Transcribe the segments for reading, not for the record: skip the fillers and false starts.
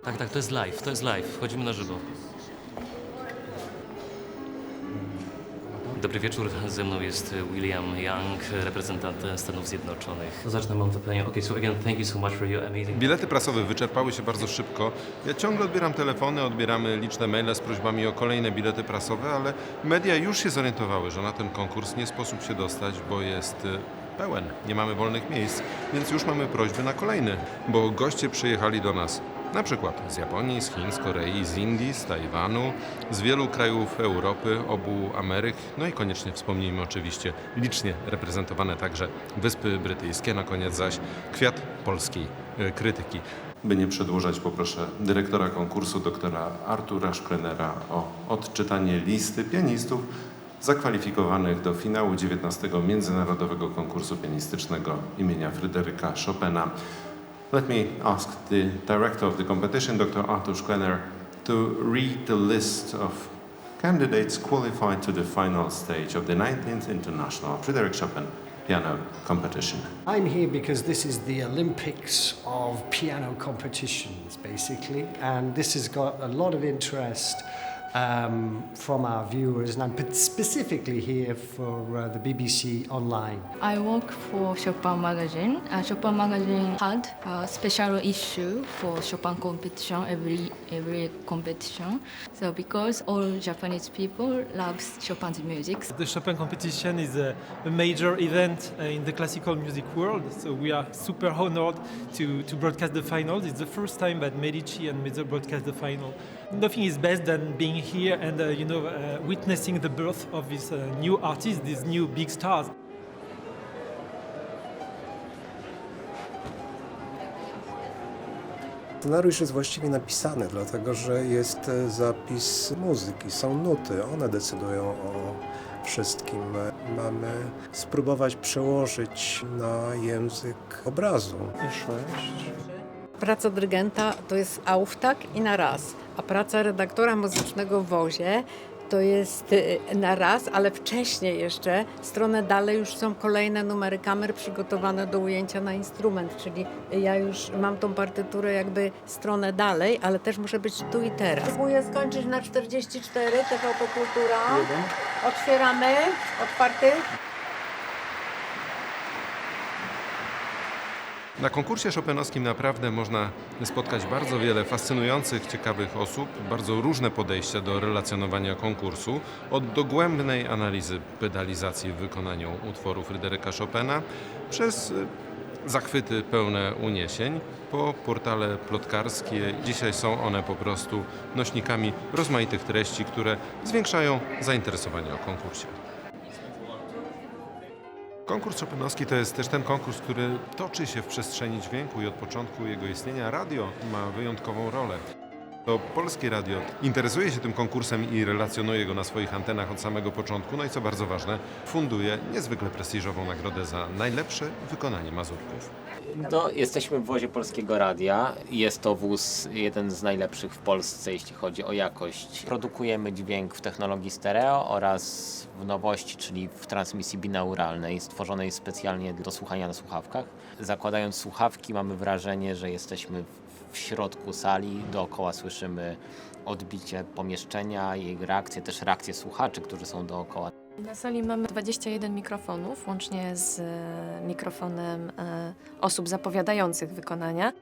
Tak, to jest live, wchodzimy na żywo. Dobry wieczór, ze mną jest William Young, reprezentant Stanów Zjednoczonych. Zacznę, mam to pytanie. Okay, so again, thank you so much for your amazing... Bilety prasowe wyczerpały się bardzo szybko. Ja ciągle odbieram telefony, odbieramy liczne maile z prośbami o kolejne bilety prasowe, ale media już się zorientowały, że na ten konkurs nie sposób się dostać, bo jest pełen. Nie mamy wolnych miejsc, więc już mamy prośby na kolejny, bo goście przyjechali do nas. Na przykład z Japonii, z Chin, z Korei, z Indii, z Tajwanu, z wielu krajów Europy, obu Ameryk, no i koniecznie wspomnijmy oczywiście licznie reprezentowane także Wyspy Brytyjskie, na koniec zaś kwiat polskiej krytyki. By nie przedłużać, poproszę dyrektora konkursu, doktora Artura Szklenera o odczytanie listy pianistów zakwalifikowanych do finału 19. Międzynarodowego Konkursu Pianistycznego imienia Fryderyka Chopina. Let me ask the director of the competition, Dr. Artur Szklener, to read the list of candidates qualified to the final stage of the 19th International Frédéric Chopin Piano Competition. I'm here because this is the Olympics of piano competitions, basically, and this has got a lot of interest from our viewers, and I'm specifically here for the BBC Online. I work for Chopin Magazine. Chopin Magazine had a special issue for Chopin competition, every competition. So because all Japanese people love Chopin's music. The Chopin competition is a major event in the classical music world, so we are super honored to broadcast the finals. It's the first time that Medici and Mezzo broadcast the final. Nothing is best than being here and witnessing the birth of these new artists, these new big stars. Scenariusz jest właściwie napisany, dlatego że jest zapis muzyki, są nuty, one decydują o wszystkim. Mamy spróbować przełożyć na język obrazu. Praca dyrygenta to jest Auftakt i na raz, a praca redaktora muzycznego w wozie to jest na raz, ale wcześniej jeszcze, stronę dalej już są kolejne numery kamer przygotowane do ujęcia na instrument, czyli ja już mam tą partyturę jakby stronę dalej, ale też muszę być tu i teraz. Próbuję skończyć na 44, TVP Kultura. Otwieramy, otwarty. Na konkursie chopinowskim naprawdę można spotkać bardzo wiele fascynujących, ciekawych osób, bardzo różne podejścia do relacjonowania konkursu, od dogłębnej analizy pedalizacji w wykonaniu utworów Fryderyka Chopina, przez zachwyty pełne uniesień, po portale plotkarskie. Dzisiaj są one po prostu nośnikami rozmaitych treści, które zwiększają zainteresowanie o konkursie. Konkurs chopinowski to jest też ten konkurs, który toczy się w przestrzeni dźwięku i od początku jego istnienia radio ma wyjątkową rolę. To Polskie Radio interesuje się tym konkursem i relacjonuje go na swoich antenach od samego początku, no i co bardzo ważne, funduje niezwykle prestiżową nagrodę za najlepsze wykonanie mazurków. Jesteśmy w wozie Polskiego Radia. Jest to wóz jeden z najlepszych w Polsce, jeśli chodzi o jakość. Produkujemy dźwięk w technologii stereo oraz w nowości, czyli w transmisji binauralnej, stworzonej specjalnie do słuchania na słuchawkach. Zakładając słuchawki, mamy wrażenie, że jesteśmy w środku sali, dookoła słyszymy odbicie pomieszczenia, jej reakcje, też reakcje słuchaczy, którzy są dookoła. Na sali mamy 21 mikrofonów, łącznie z mikrofonem osób zapowiadających wykonania.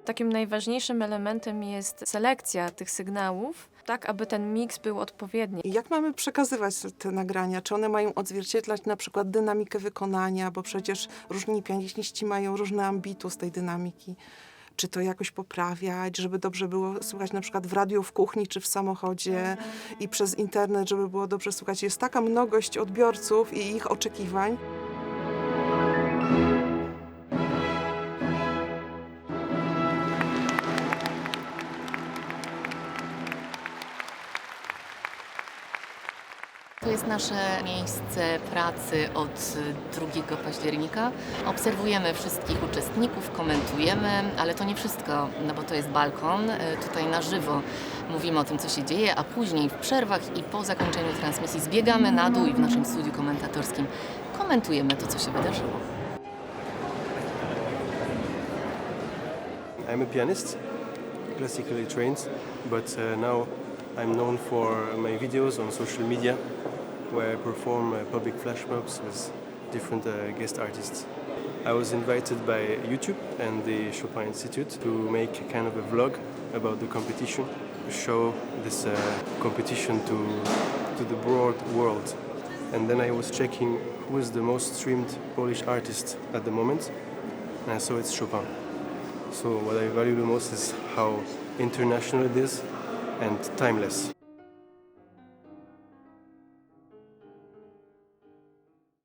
Takim najważniejszym elementem jest selekcja tych sygnałów, tak aby ten miks był odpowiedni. Jak mamy przekazywać te nagrania? Czy one mają odzwierciedlać na przykład dynamikę wykonania, bo przecież różni pianiści mają różny ambitus tej dynamiki. Czy to jakoś poprawiać, żeby dobrze było słuchać na przykład w radiu, w kuchni czy w samochodzie i przez internet, żeby było dobrze słuchać. Jest taka mnogość odbiorców i ich oczekiwań. To jest nasze miejsce pracy od 2 października. Obserwujemy wszystkich uczestników, komentujemy, ale to nie wszystko, no bo to jest balkon. Tutaj na żywo mówimy o tym, co się dzieje, a później w przerwach i po zakończeniu transmisji zbiegamy na dół i w naszym studiu komentatorskim komentujemy to, co się wydarzyło. I'm a pianist classically trained, but now I'm known for my videos on social media, where I perform public flash mobs with different guest artists. I was invited by YouTube and the Chopin Institute to make a kind of a vlog about the competition, to show this competition to the broad world. And then I was checking who is the most streamed Polish artist at the moment, and I saw it's Chopin. So what I value the most is how international it is and timeless.